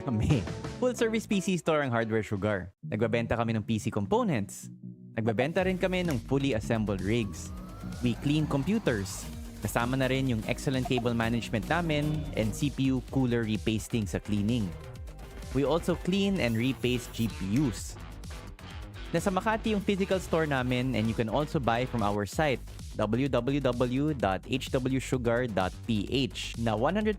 Kami. Full-service PC store ang Hardware Sugar. Nagbabenta kami ng PC components. Nagbabenta rin kami ng fully assembled rigs. We clean computers. Kasama na rin yung excellent cable management namin and CPU cooler repasting sa cleaning. We also clean and repaste GPUs. Nasa Makati yung physical store namin and you can also buy from our site www.hwsugar.ph na 100%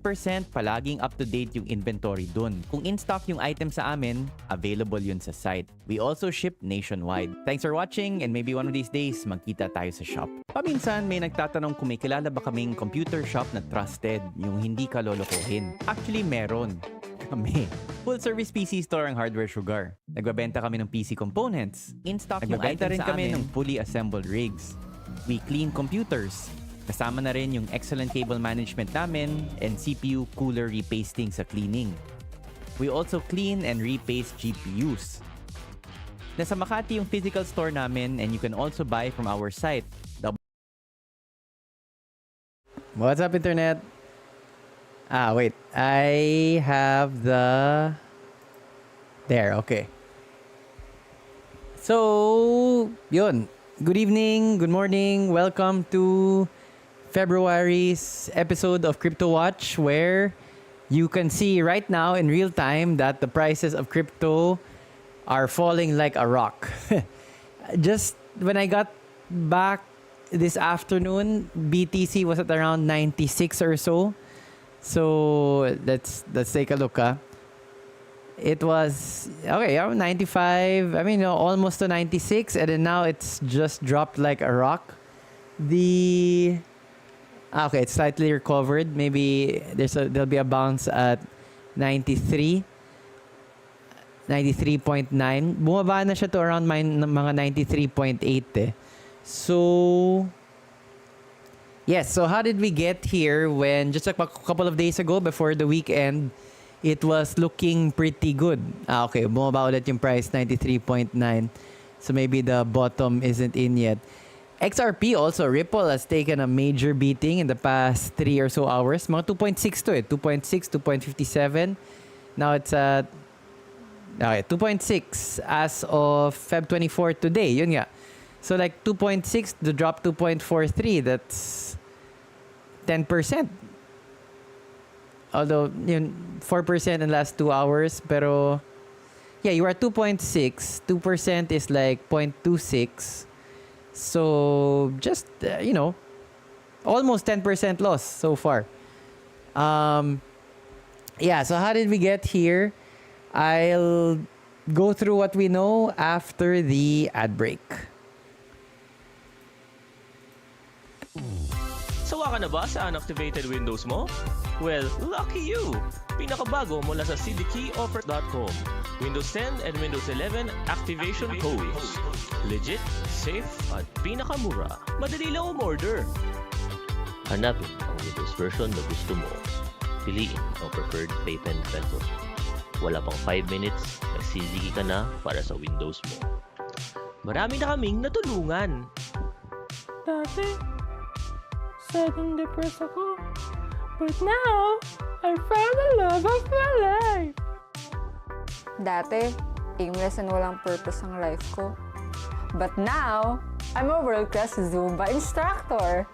palaging up-to-date yung inventory dun. Kung in-stock yung item sa amin, available yun sa site. We also ship nationwide. Thanks for watching and maybe one of these days, magkita tayo sa shop. Paminsan, may nagtatanong kung may kilala ba kaming computer shop na trusted, yung hindi ka lolokohin. Actually, meron. Kami. Full-service PC store ang Hardware Sugar. Nagbabenta kami ng PC components. In-stock yung item rin kami ng fully assembled rigs. We clean computers. Kasama na rin yung excellent cable management namin and CPU cooler repasting sa cleaning. We also clean and repaste GPUs. Nasa Makati yung physical store namin and you can also buy from our site. What's up, Internet? Wait. I have the... There, okay. So, yun. Good evening, good morning. Welcome to February's episode of Cryptowatch, where you can see right now in real time that the prices of crypto are falling like a rock. Just when I got back this afternoon, BTC was at around 96 or so. So let's take a look. It was okay, 95. I mean, almost to 96, and then now it's just dropped like a rock. Okay, it's slightly recovered. Maybe there'll be a bounce at 93. 93.9. Bumaba na siya to around mga 93.8 eh. So yes, so how did we get here when just a couple of days ago before the weekend it was looking pretty good? Okay, bumaba ulit yung price, 93.9. So maybe the bottom isn't in yet. XRP also, Ripple has taken a major beating in the past 3 or so hours. Mga 2.6 to 2.6, 2.57. Now it's at 2.6 as of Feb 24 today. Yun nga. So like 2.6 to drop 2.43, that's 10%. Although, 4% in the last 2 hours. Pero, yeah, you are 2.6. 2% is like 0.26. So, just, almost 10% loss so far. Yeah, so how did we get here? I'll go through what we know after the ad break. Sawa ka na ba sa unactivated Windows mo? Well, lucky you! Pinakabago mula sa cdkeyoffer.com. Windows 10 and Windows 11 activation codes. Legit, safe, at pinakamura. Madali lang umorder. Hanapin ang Windows version na gusto mo. Piliin ang preferred payment method. Wala pang 5 minutes, nagsiligi ka na para sa Windows mo. Marami na kaming natulungan. Dati, sad and depressed ako. But now, I found the love of my life. Dati, aimless and walang purpose ang life ko. But now, I'm a world-class Zumba instructor.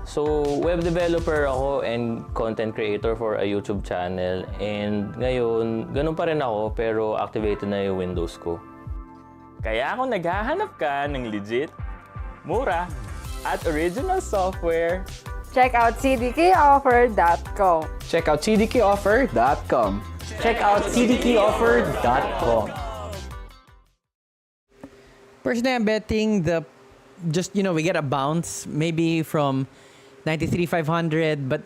So, web developer ako and content creator for a YouTube channel. And ngayon, ganun pa rin ako pero activated na yung Windows ko. Kaya kung naghahanap ka ng legit, mura, at original software, Check out cdkeyoffer.com. Check out cdkeyoffer.com. Check out cdkeyoffer.com. Personally, I'm betting we get a bounce maybe from 93,500, but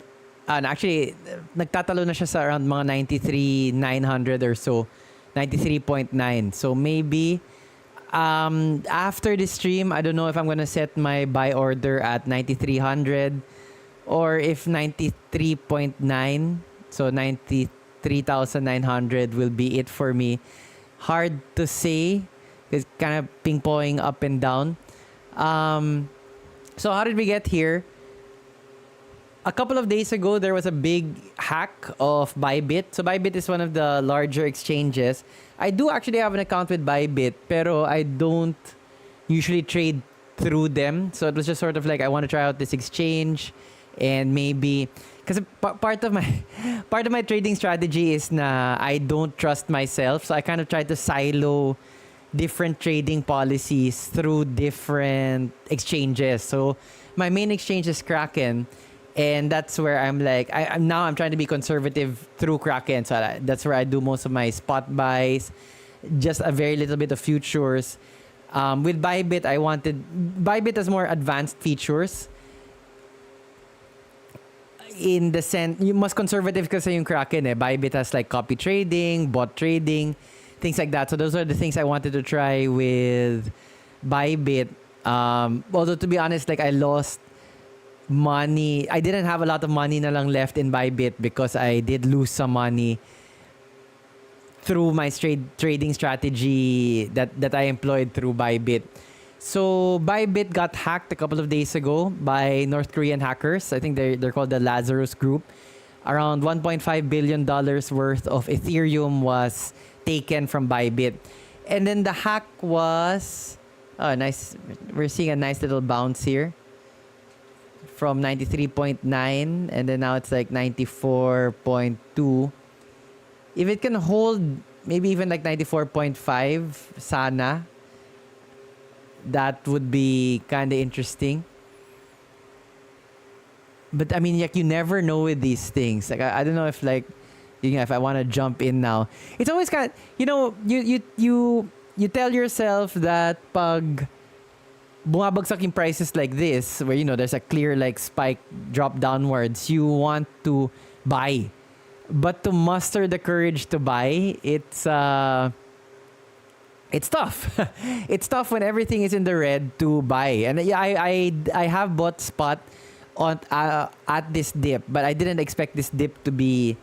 actually, nagtatalo na siya sa around mga 93,900 or so, 93.9. So maybe after the stream, I don't know if I'm gonna set my buy order at 9300 or if 93.9, so 93,900 will be it for me. Hard to say. It's kind of ping-ponging up and down. So how did we get here? a couple of days ago, there was a big hack of Bybit. So Bybit is one of the larger exchanges. I do actually have an account with Bybit, pero I don't usually trade through them. So it was just sort of like, I want to try out this exchange, and maybe because part of my trading strategy is na I don't trust myself. So I kind of try to silo different trading policies through different exchanges. So my main exchange is Kraken. And that's where I'm like, I'm trying to be conservative through Kraken. So that's where I do most of my spot buys, just a very little bit of futures. With Bybit, Bybit has more advanced features. In the sense, you must conservative kasi yung Kraken eh. Bybit has like copy trading, bot trading, things like that. So those are the things I wanted to try with Bybit. Although to be honest, like I lost money. I didn't have a lot of money na lang left in Bybit because I did lose some money through my trading strategy that I employed through Bybit. So Bybit got hacked a couple of days ago by North Korean hackers. I think they're called the Lazarus Group. Around $1.5 billion worth of Ethereum was taken from Bybit. And then the hack was nice. We're seeing a nice little bounce here from 93.9, and then now it's like 94.2. If it can hold maybe even like 94.5, sana, that would be kind of interesting. But I mean, like, you never know with these things. Like I don't know if like, if I want to jump in now. It's always kind of, you tell yourself that pag bumabagsak yung prices like this, where there's a clear like spike drop downwards, you want to buy, but to muster the courage to buy, it's tough. It's tough when everything is in the red to buy. And yeah, I have bought spot on at this dip, but I didn't expect this dip to be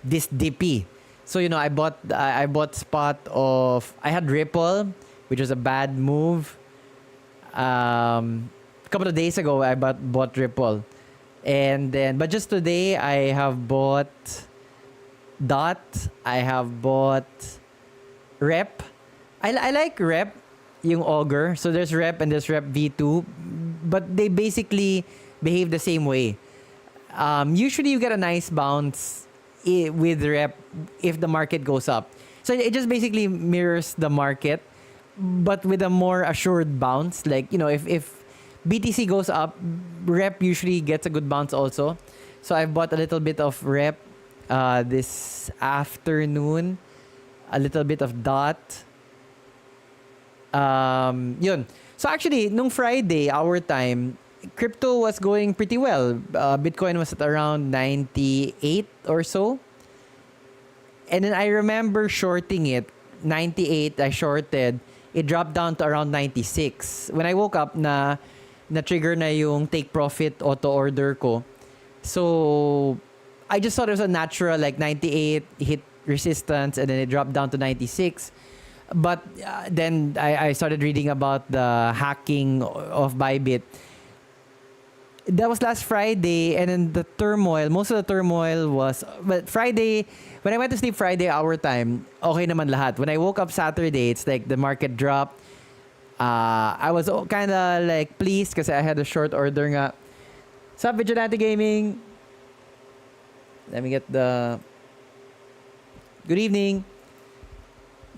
this dippy. So I bought spot of, I had Ripple, which was a bad move. A couple of days ago, I bought Ripple, and then but just today I have bought Dot. I have bought Rep. I like Rep, yung Augur. So there's Rep and there's Rep V2, but they basically behave the same way. Usually you get a nice bounce with Rep if the market goes up. So it just basically mirrors the market, but with a more assured bounce. Like, if BTC goes up, Rep usually gets a good bounce also. So I've bought a little bit of Rep this afternoon, a little bit of Dot. Yun. So actually, nung Friday, our time, crypto was going pretty well. Bitcoin was at around 98 or so. And then I remember shorting it. 98, I shorted. It dropped down to around 96. When I woke up, na-trigger na yung take profit auto order ko. So I just thought it was a natural, like 98 hit resistance and then it dropped down to 96. But then I started reading about the hacking of Bybit. That was last Friday, and then the turmoil, most of the turmoil was, but Friday, when I went to sleep Friday, our time, okay naman lahat. When I woke up Saturday, it's like the market dropped. I was kind of like pleased because I had a short order nga. Sup, Vigilante Gaming? Let me get the... Good evening.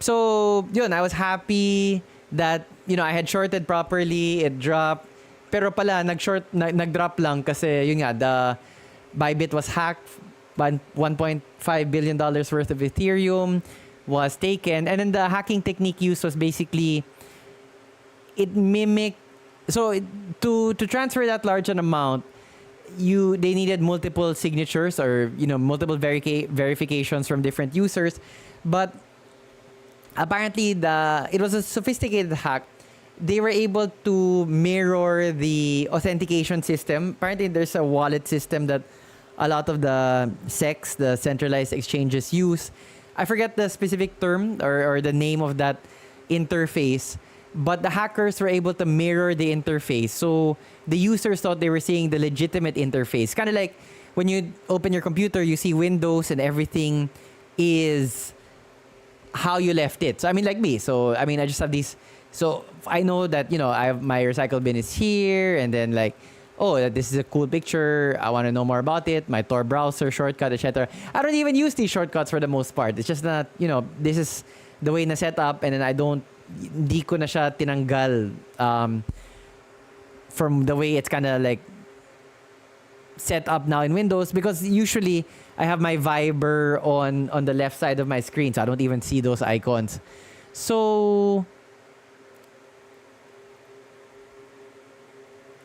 So, yun, I was happy that, I had shorted properly, it dropped. Pero pala, nag-drop lang kasi, yun nga, the Bybit was hacked, $1.5 billion worth of Ethereum was taken. And then the hacking technique used was basically, it mimicked, so to transfer that large an amount, they needed multiple signatures or, multiple verifications from different users. But apparently, it was a sophisticated hack. They were able to mirror the authentication system. Apparently, there's a wallet system that a lot of the SECs, the centralized exchanges, use. I forget the specific term or the name of that interface. but the hackers were able to mirror the interface. So the users thought they were seeing the legitimate interface. Kind of like when you open your computer, you see Windows and everything is how you left it. So I mean, like me. So I mean, I just have these. So I know that, you know, I have my recycle bin is here, and then like, oh, this is a cool picture. I want to know more about it. My Tor browser shortcut, etc. I don't even use these shortcuts for the most part. It's just that, you know, this is the way na set up, and then hindi ko na siya tinanggal from the way it's kind of like set up now in Windows, because usually I have my Viber on the left side of my screen, so I don't even see those icons. So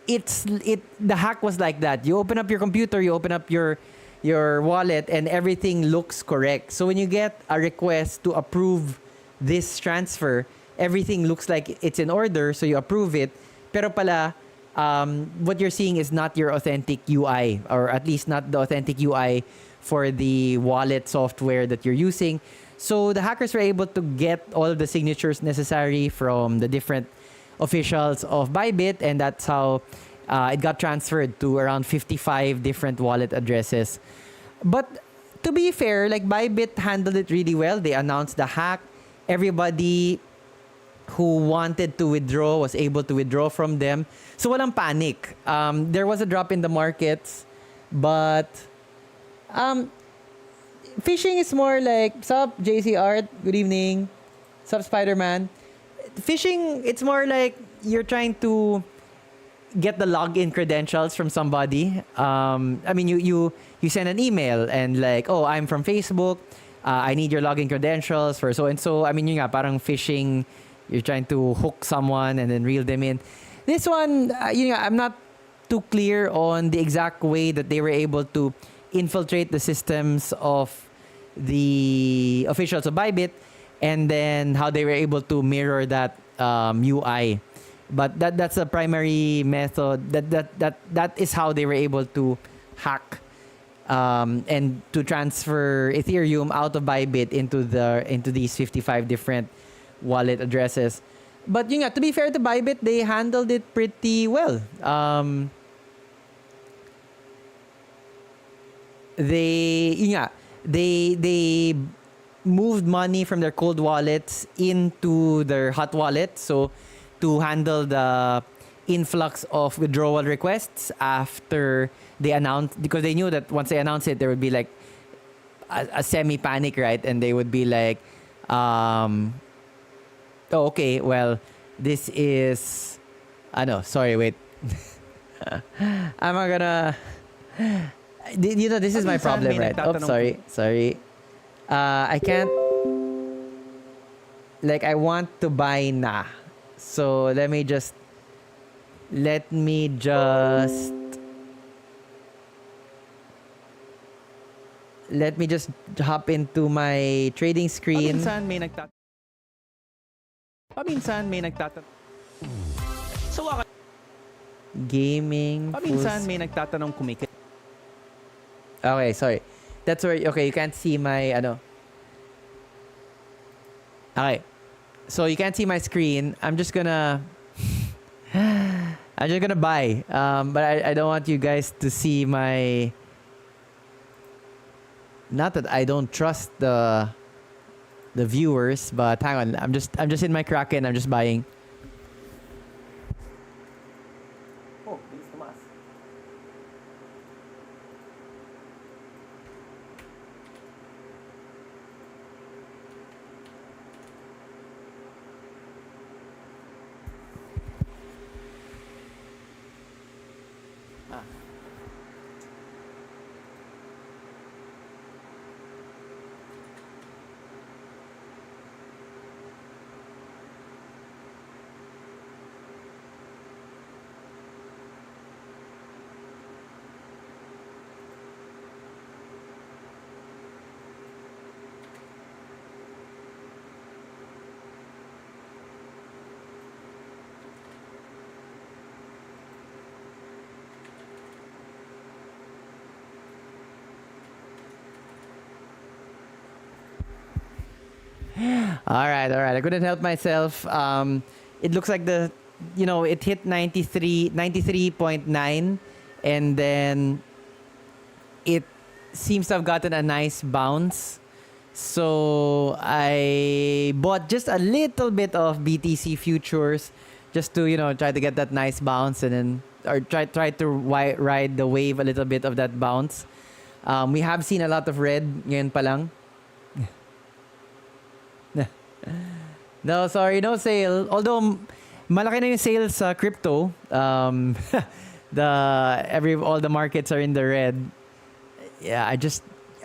the hack was like that. You open up your computer, you open up your wallet, and everything looks correct. So when you get a request to approve this transfer, everything looks like it's in order, so you approve it. Pero pala, what you're seeing is not your authentic UI, or at least not the authentic UI for the wallet software that you're using. So the hackers were able to get all of the signatures necessary from the different officials of Bybit, and that's how it got transferred to around 55 different wallet addresses. But to be fair, like, Bybit handled it really well. They announced the hack. Everybody who wanted to withdraw was able to withdraw from them. So walang panic. There was a drop in the markets, but phishing is more like, sup, JC Art, good evening. Sup, Spider-Man. Phishing, it's more like you're trying to get the login credentials from somebody. I mean, you send an email and like, oh, I'm from Facebook. I need your login credentials for so and so. I mean, yun nga, parang phishing. You're trying to hook someone and then reel them in. This one, I'm not too clear on the exact way that they were able to infiltrate the systems of the officials of Bybit, and then how they were able to mirror that UI. But that's the primary method. That is how they were able to hack and to transfer Ethereum out of Bybit into these 55 different wallet addresses. But to be fair to Bybit, they handled it pretty well. They moved money from their cold wallets into their hot wallet, so to handle the influx of withdrawal requests after they announced, because they knew that once they announced it, there would be like a semi-panic, right? And they would be like, oh, okay, well, this is... sorry, wait. I'm not gonna... this is my problem, right? Oh, sorry. I can't... Like, I want to buy na. So, let me just hop into my trading screen. Paminsan may nagtatanong. So, waka. Gaming. Paminsan may nagtatanong kumikit. Okay, sorry. That's where, okay, you can't see my, Okay. So you can't see my screen. I'm just gonna buy. But I don't want you guys to see my... Not that I don't trust the viewers, but hang on. I'm just in my Kraken. I'm just buying. Oh, bilis tumaas. All right. I couldn't help myself. it looks like it hit 93.9, and then it seems to have gotten a nice bounce. So I bought just a little bit of BTC futures just to, try to get that nice bounce, and then or try to ride the wave a little bit of that bounce. We have seen a lot of red ngayon pa lang. No, sorry, no sale. Although malaki na yung sales sa crypto. All the markets are in the red. Yeah, I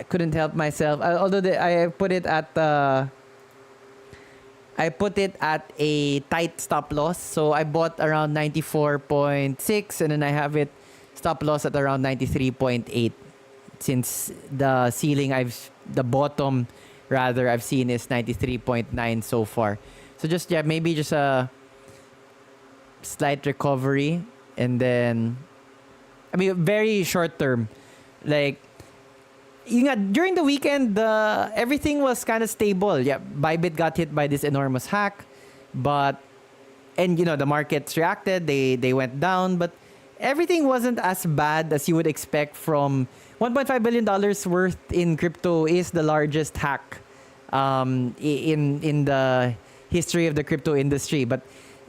couldn't help myself. Although I put it at a tight stop loss. So I bought around 94.6, and then I have it stop loss at around 93.8. Since the bottom rather I've seen is 93.9 so far. So maybe just a slight recovery, and then very short term. Like during the weekend, everything was kind of stable. Yeah, Bybit got hit by this enormous hack, the markets reacted. They went down, but everything wasn't as bad as you would expect from $1.5 billion worth in crypto is the largest hack in the history of the crypto industry. But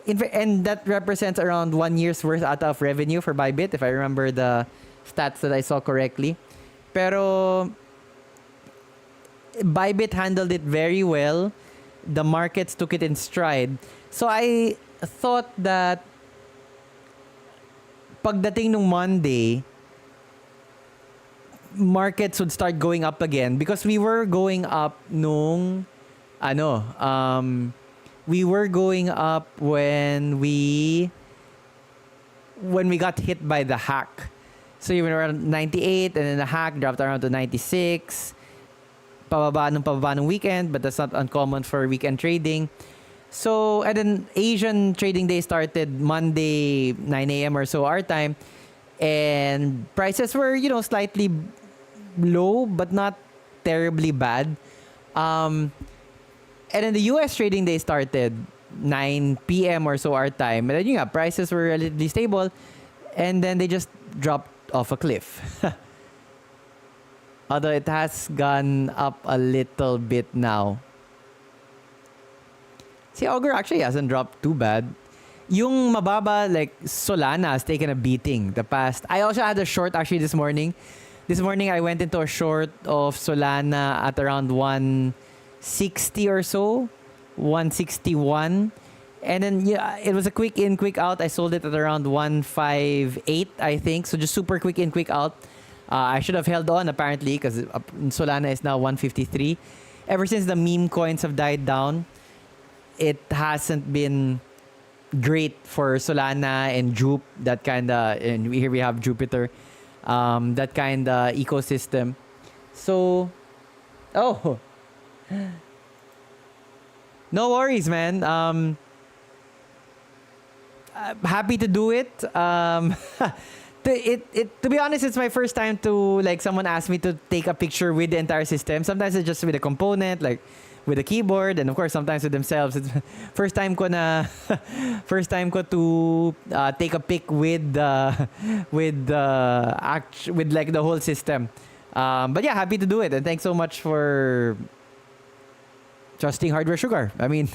and that represents around 1 year's worth out of revenue for Bybit, if I remember the stats that I saw correctly. Pero Bybit handled it very well. The markets took it in stride. So I thought that pagdating nung Monday, markets would start going up again, because we were going up we were going up when we got hit by the hack. So you were around 98, and then the hack dropped around to 96. Pababa nung weekend, but that's not uncommon for weekend trading. So, and then Asian trading day started Monday, 9 a.m. or so our time. And prices were, slightly low, but not terribly bad. And then the US trading day started 9 p.m. or so our time. And then, prices were relatively stable. And then they just dropped off a cliff. Although it has gone up a little bit now. See, Augur actually hasn't dropped too bad. Yung mababa, like Solana, has taken a beating the past. I also had a short actually this morning. This morning, I went into a short of Solana at around 160 or so. 161. And then, it was a quick in, quick out. I sold it at around 158, I think. So just super quick in, quick out. I should have held on, apparently, because Solana is now 153. Ever since the meme coins have died down, it hasn't been great for Solana and Jupe, that kind of, and here we have Jupiter, that kind of ecosystem. So, no worries, man. I'm happy to do it. To be honest, it's my first time to, like, someone asked me to take a picture with the entire system. Sometimes it's just with a component, like with a keyboard, and of course sometimes with themselves. It's first time ko to take a pic with like the whole system. But yeah, happy to do it, and thanks so much for trusting Hardware Sugar. I mean,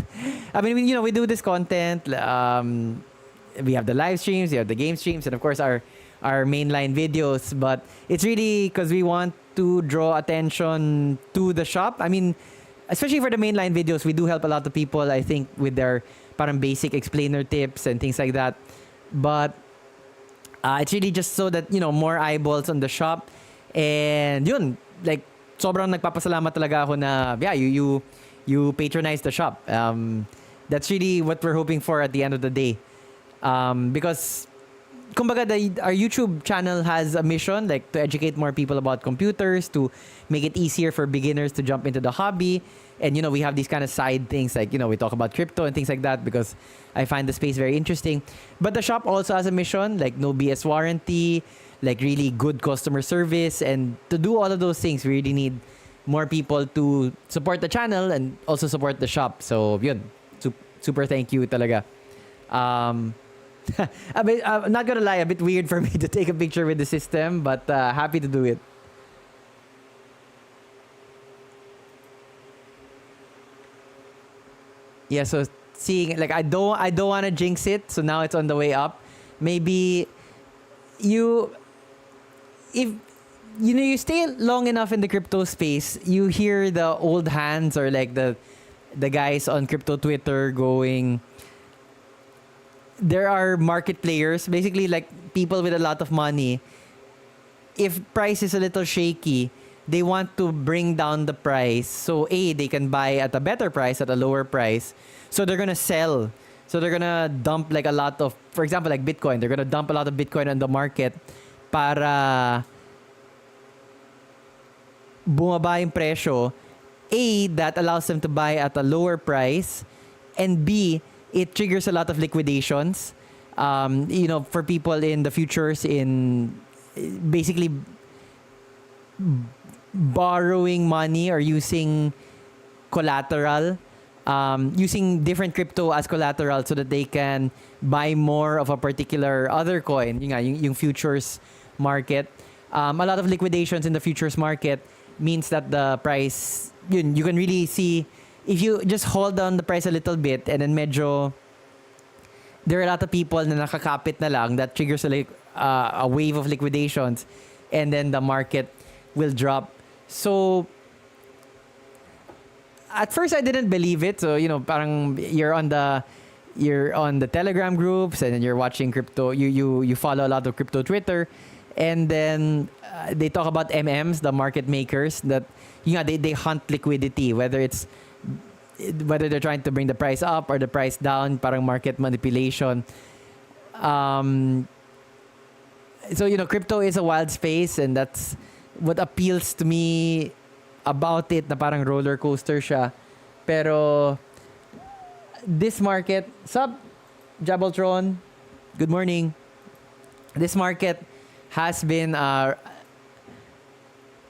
we do this content. We have the live streams, we have the game streams, and of course our mainline videos. But it's really because we want to draw attention to the shop. I mean, especially for the mainline videos, we do help a lot of people, I think, with their parang basic explainer tips and things like that. But it's really just so that, more eyeballs on the shop. And yun, like, sobrang nagpapasalamat talaga ako na, yeah, you patronize the shop. That's really what we're hoping for at the end of the day. Because kumbaga, our YouTube channel has a mission, like, to educate more people about computers, to make it easier for beginners to jump into the hobby. And, we have these kind of side things, like, we talk about crypto and things like that, because I find the space very interesting. But the shop also has a mission, like no BS warranty, like really good customer service. And to do all of those things, we really need more people to support the channel and also support the shop. So, yun. Super thank you talaga. A bit, not gonna lie, a bit weird for me to take a picture with the system, but happy to do it. Yeah, so seeing like I don't want to jinx it, so now it's on the way up. Maybe you if you stay long enough in the crypto space, you hear the old hands or like the guys on crypto Twitter going, there are market players, basically like people with a lot of money. If price is a little shaky, they want to bring down the price. So they can buy at a better price, at a lower price. So they're gonna sell. So they're gonna dump like a lot of, for example, like Bitcoin. They're gonna dump a lot of Bitcoin on the market para bumaba yung presyo. A, that allows them to buy at a lower price. And B, it triggers a lot of liquidations. For people in the futures, in basically borrowing money or using collateral, using different crypto as collateral so that they can buy more of a particular other coin. Yung futures market. A lot of liquidations in the futures market means that the price, you can really see, if you just hold down the price a little bit and then medyo, there are a lot of people na nakakapit na lang, that triggers a wave of liquidations, and then the market will drop. So at first I didn't believe it. So parang you're on the Telegram groups and then you're watching crypto. You follow a lot of crypto Twitter, and then they talk about MMs, the market makers, that they hunt liquidity, whether they're trying to bring the price up or the price down, parang market manipulation. So crypto is a wild space, and that's what appeals to me about it, na parang roller coaster siya. Pero this market, sup Jabeltron, good morning. This market has been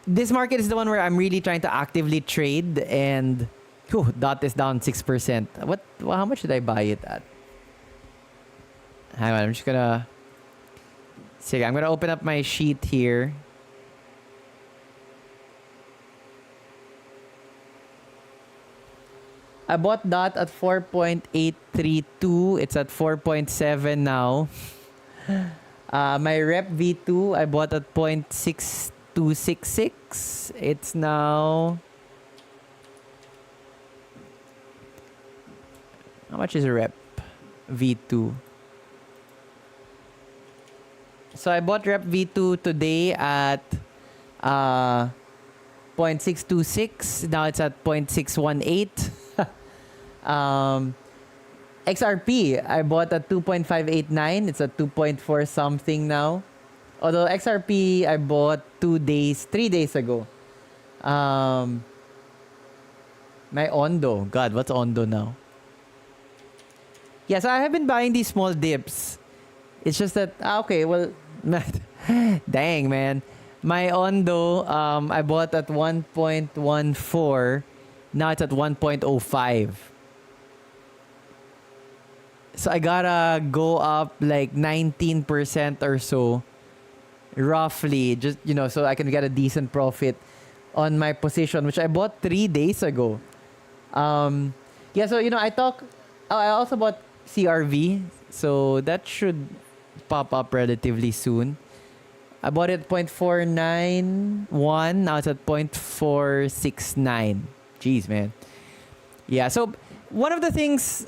this market is the one where I'm really trying to actively trade, and DOT is down 6%. How much did I buy it at? Hang on, I'm gonna open up my sheet here. I bought DOT at 4.832. It's at 4.7 now. My rep V2, I bought at 0.6266. It's now... How much is a rep V2? So I bought rep V2 today at 0.626. Now it's at 0.618. XRP, I bought at 2.589. It's at 2.4 something now. Although XRP, I bought 3 days ago. My Ondo. God, what's Ondo now? Yeah, so I have been buying these small dips. It's just that, dang, man. My Ondo, I bought at 1.14. Now it's at 1.05. So I gotta go up like 19% or so, roughly, just, so I can get a decent profit on my position, which I bought 3 days ago. So, I also bought CRV, so that should pop up relatively soon. I bought it at 0.491, now it's at 0.469. Jeez, man. Yeah, so one of the things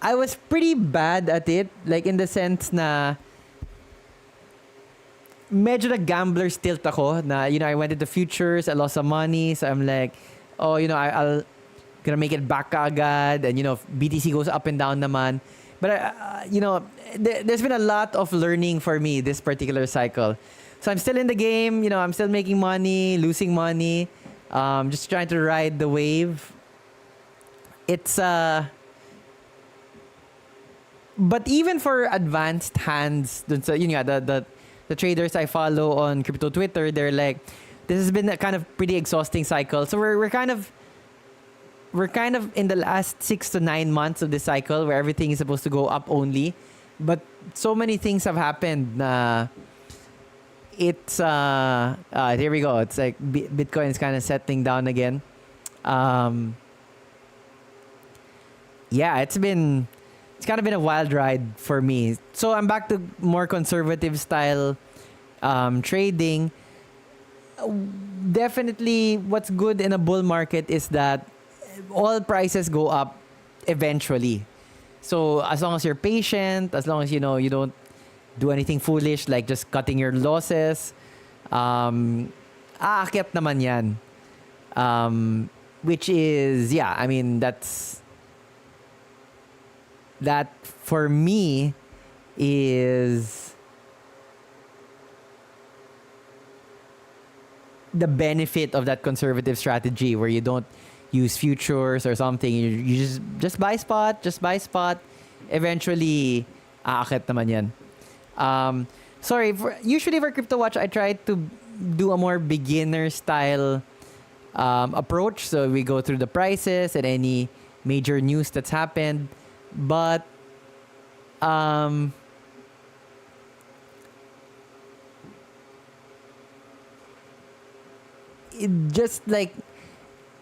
I was pretty bad at it, like in the sense na medyo na gambler's tilt ako, na, I went into futures, I lost some money, so I'm like, I'll gonna make it back agad, and, BTC goes up and down naman. But, there's been a lot of learning for me this particular cycle. So I'm still in the game, I'm still making money, losing money, just trying to ride the wave. It's, but even for advanced hands, so, the traders I follow on crypto Twitter, they're like, this has been a kind of pretty exhausting cycle. So we're kind of we're kind of in the last 6 to 9 months of this cycle where everything is supposed to go up only, but so many things have happened. It's here we go. It's like Bitcoin is kind of settling down again. Yeah, it's kind of been a wild ride for me. So I'm back to more conservative style trading. Definitely, what's good in a bull market is that all prices go up eventually. So as long as you're patient, as long as you don't do anything foolish like just cutting your losses, aakyat naman yan. Which is, yeah, I mean, that for me is the benefit of that conservative strategy where you don't use futures or something. You just buy spot. Eventually, aakyat naman yan. Usually for Cryptowatch, I try to do a more beginner style approach. So we go through the prices and any major news that's happened. But it just like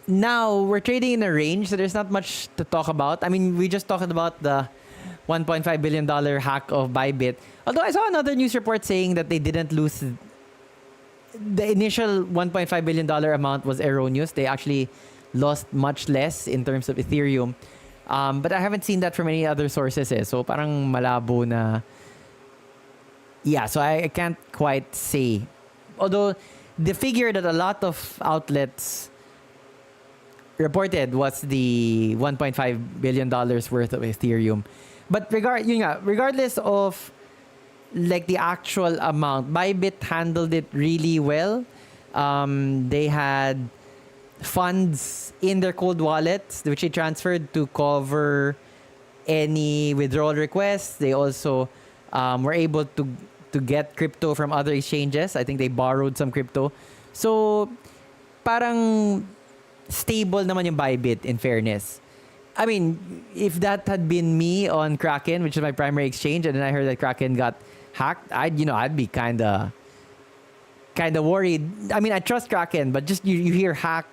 now we're trading in a range, so there's not much to talk about. I mean, we just talked about the $1.5 billion hack of Bybit. Although I saw another news report saying that they didn't lose. The initial $1.5 billion amount was erroneous. They actually lost much less in terms of Ethereum. But I haven't seen that from any other sources. So parang malabo na. Yeah, so I can't quite say. Although the figure that a lot of outlets reported was the $1.5 billion worth of Ethereum. But regardless of like the actual amount, Bybit handled it really well. They had funds in their cold wallets, which they transferred to cover any withdrawal requests. They also were able to get crypto from other exchanges. I think they borrowed some crypto. So, parang stable naman yung Bybit, in fairness. I mean, if that had been me on Kraken, which is my primary exchange, and then I heard that Kraken got hacked, I'd be kind of worried. I mean, I trust Kraken, but just you hear hack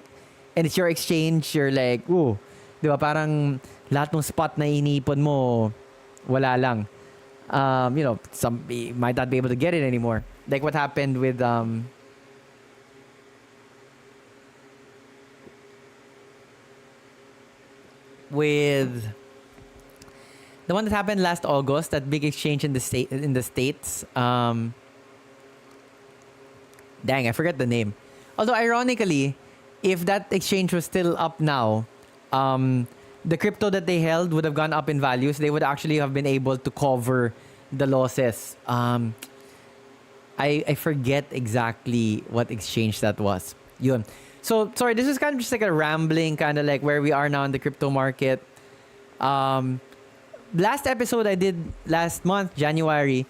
and it's your exchange, you're like, ooh, di ba? Parang lahat ng spot na iniipon mo, wala lang. Some might not be able to get it anymore. Like what happened with the one that happened last August, that big exchange in the States. Dang, I forget the name. Although ironically, if that exchange was still up now, the crypto that they held would have gone up in values. They would actually have been able to cover the losses. I forget exactly what exchange that was. Yun. So, sorry, this is kind of just like a rambling, kind of like where we are now in the crypto market. Last episode I did last month, January,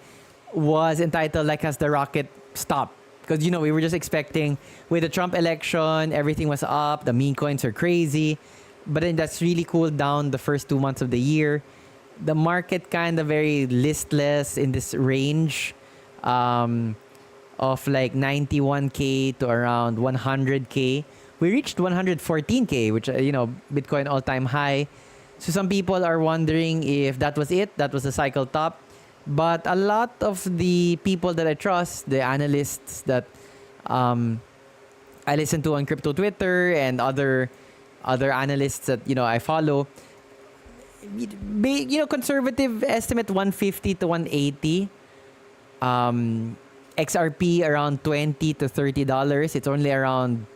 was entitled, like, Has the Rocket Stopped? Because, we were just expecting, with the Trump election, everything was up, the meme coins are crazy. But then that's really cooled down the first 2 months of the year. The market kind of very listless in this range of like 91K to around 100K. We reached 114K, which, Bitcoin all-time high. So some people are wondering if that was it, that was the cycle top. But a lot of the people that I trust, the analysts that I listen to on crypto Twitter and other analysts that I follow, conservative estimate 150 to 180, XRP around $20 to $30. It's only around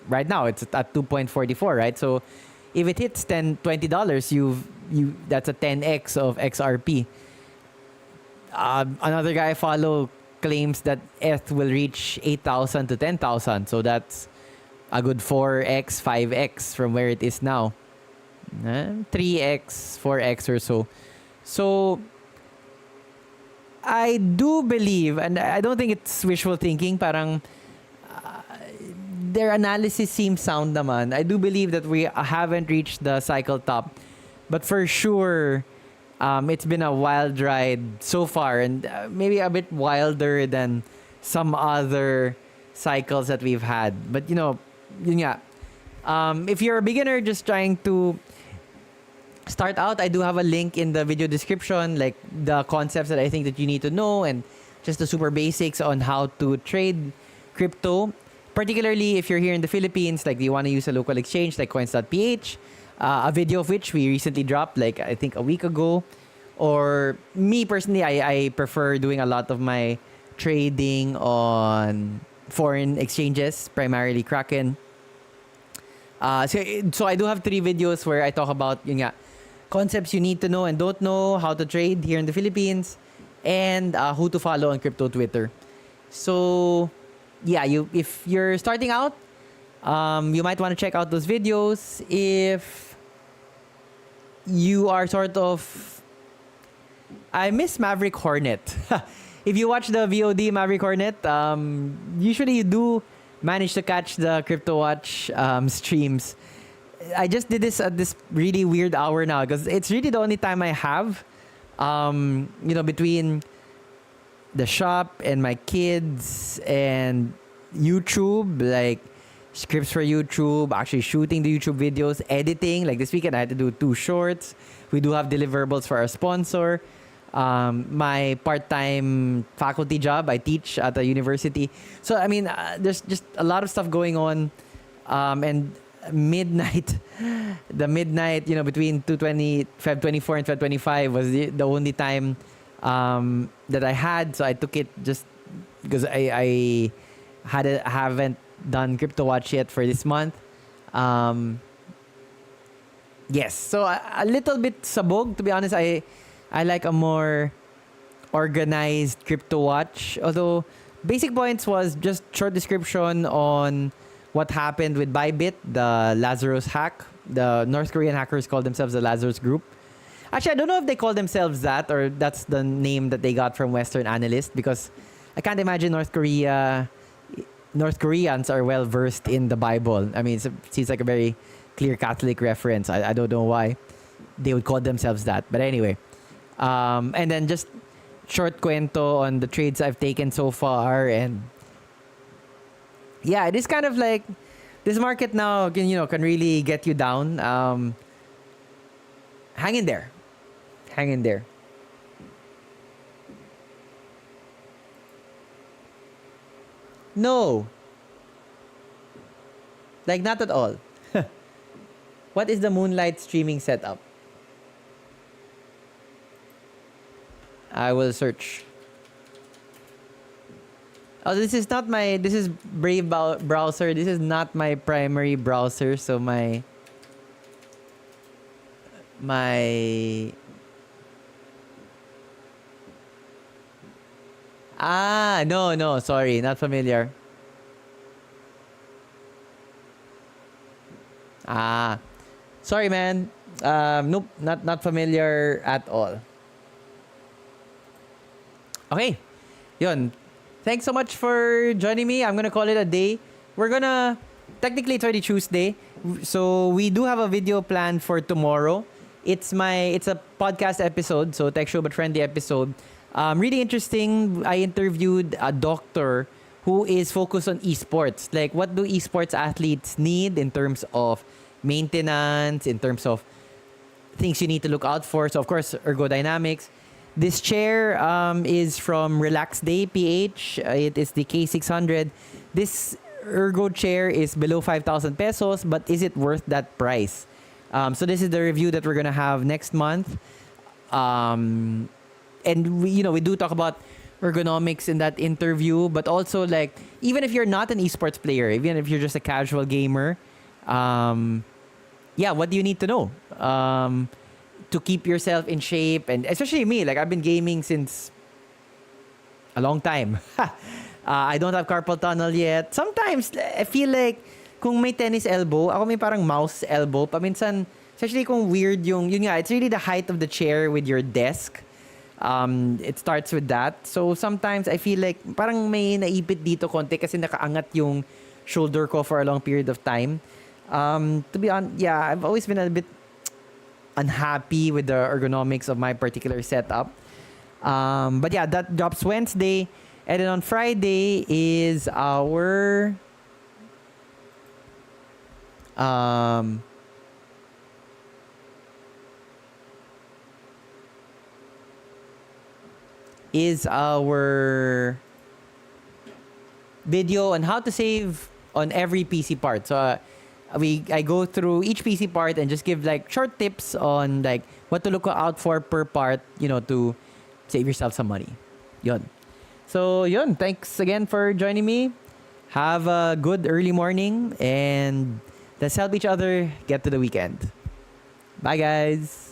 right now it's at 2.44, right? So if it hits $20, that's a 10x of XRP. Another guy I follow claims that ETH will reach 8,000 to 10,000. So that's a good 4x, 5x from where it is now. 3x, 4x or so. So I do believe, and I don't think it's wishful thinking, parang their analysis seems sound naman. I do believe that we haven't reached the cycle top. But for sure, it's been a wild ride so far, and maybe a bit wilder than some other cycles that we've had. But yun nga. If you're a beginner just trying to start out, I do have a link in the video description, like the concepts that I think that you need to know and just the super basics on how to trade crypto. Particularly if you're here in the Philippines, like you want to use a local exchange like coins.ph, a video of which we recently dropped like I think a week ago. Or me personally, I prefer doing a lot of my trading on foreign exchanges, primarily Kraken. So I do have 3 videos where I talk about concepts you need to know and don't know, how to trade here in the Philippines, and who to follow on crypto Twitter. So yeah, if you're starting out, you might want to check out those videos. If you are sort of... I miss Maverick Hornet. If you watch the VOD Maverick Hornet, usually you do manage to catch the Cryptowatch streams. I just did this at this really weird hour now because it's really the only time I have. Between the shop and my kids and YouTube, like scripts for YouTube, actually shooting the YouTube videos, editing. Like this weekend, I had to do 2 shorts. We do have deliverables for our sponsor. My part-time faculty job, I teach at a university. So, I mean, there's just a lot of stuff going on. And midnight, between Feb 24 and Feb 25 was the only time that I had. So I took it just because I haven't done Cryptowatch yet for this month. Yes, so a little bit sabog, to be honest. I like a more organized Cryptowatch. Although, basic points was just short description on what happened with Bybit, the Lazarus hack. The North Korean hackers call themselves the Lazarus Group. Actually, I don't know if they call themselves that or that's the name that they got from Western analysts, because I can't imagine North Koreans are well versed in the Bible. I mean, it seems like a very clear Catholic reference. I don't know why they would call themselves that. But anyway. And then just short cuento on the trades I've taken so far. And yeah, it is kind of like this market now can really get you down. Hang in there. Hang in there. No. Like, not at all. What is the Moonlight streaming setup? I will search. Oh, this is Brave browser. This is not my primary browser. So my no, sorry, not familiar. Sorry, man. Nope, not familiar at all. Okay, yun. Thanks so much for joining me. I'm gonna call it a day. Technically it's already Tuesday, so we do have a video planned for tomorrow. It's a podcast episode, so tech show but friendly episode. Really interesting. I interviewed a doctor who is focused on esports. Like, what do esports athletes need in terms of maintenance, in terms of things you need to look out for. So, of course, ergodynamics. This chair is from Relax Day PH. It is the K600. This ergo chair is below 5,000 pesos, but is it worth that price? So this is the review that we're gonna have next month. And we do talk about ergonomics in that interview, but also, like, even if you're not an esports player, even if you're just a casual gamer, what do you need to know to keep yourself in shape? And especially me, like, I've been gaming since a long time. I don't have carpal tunnel yet. Sometimes I feel like kung may tennis elbow, ako may parang mouse elbow. Paminsan, especially kung weird yun nga, it's really the height of the chair with your desk. It starts with that. So sometimes I feel like parang may naipit dito konti kasi nakaangat yung shoulder ko for a long period of time. To be honest, yeah, I've always been a bit unhappy with the ergonomics of my particular setup. But yeah, that drops Wednesday. And then on Friday is our video on how to save on every PC part. So I go through each PC part and just give like short tips on like what to look out for per part, to save yourself some money. Yun. So yun, thanks again for joining me. Have a good early morning and let's help each other get to the weekend. Bye guys.